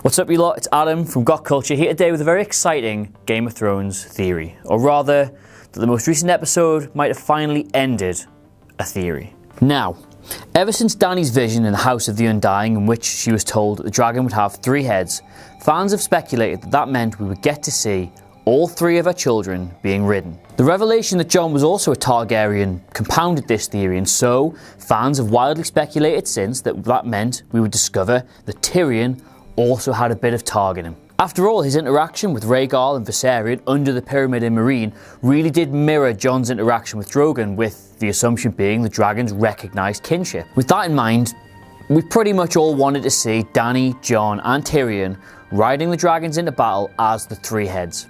What's up, you lot? It's Adam from Got Culture here today with a very exciting Game of Thrones theory. Or rather, that the most recent episode might have finally ended a theory. Now, ever since Dany's vision in the House of the Undying, in which she was told that the dragon would have 3 heads, fans have speculated that that meant we would get to see all 3 of her children being ridden. The revelation that Jon was also a Targaryen compounded this theory, and so fans have wildly speculated since that that meant we would discover that Tyrion also had a bit of Targ in him. After all, his interaction with Rhaegal and Viserion under the pyramid in Meereen really did mirror Jon's interaction with Drogon, with the assumption being the dragons recognised kinship. With that in mind, we pretty much all wanted to see Dany, Jon and Tyrion riding the dragons into battle as the 3 heads.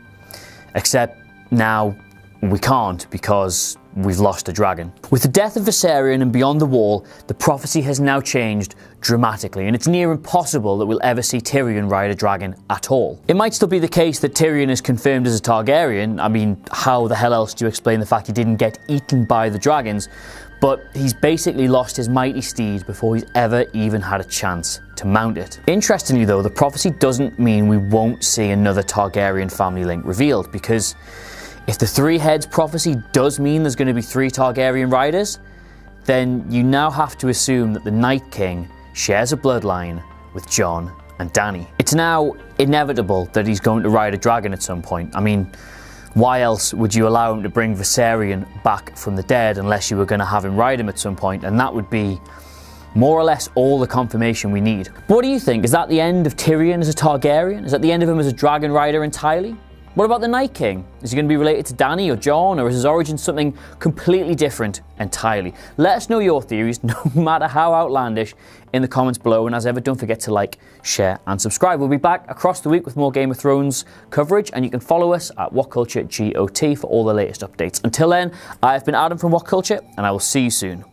Except now we can't, because we've lost a dragon. With the death of Viserion and Beyond the Wall, the prophecy has now changed dramatically, and it's near impossible that we'll ever see Tyrion ride a dragon at all. It might still be the case that Tyrion is confirmed as a Targaryen. I mean, how the hell else do you explain the fact he didn't get eaten by the dragons? But he's basically lost his mighty steed before he's ever even had a chance to mount it. Interestingly though, the prophecy doesn't mean we won't see another Targaryen family link revealed, because if the 3 heads prophecy does mean there's going to be 3 Targaryen riders, then you now have to assume that the Night King shares a bloodline with Jon and Dany. It's now inevitable that he's going to ride a dragon at some point. I mean, why else would you allow him to bring Viserion back from the dead unless you were going to have him ride him at some point? And that would be more or less all the confirmation we need. But what do you think? Is that the end of Tyrion as a Targaryen? Is that the end of him as a dragon rider entirely? What about the Night King? Is he going to be related to Dany or Jon, or is his origin something completely different entirely? Let us know your theories, no matter how outlandish, in the comments below. And as ever, don't forget to like, share and subscribe. We'll be back across the week with more Game of Thrones coverage, and you can follow us at WhatCultureGOT for all the latest updates. Until then, I've been Adam from What Culture, and I will see you soon.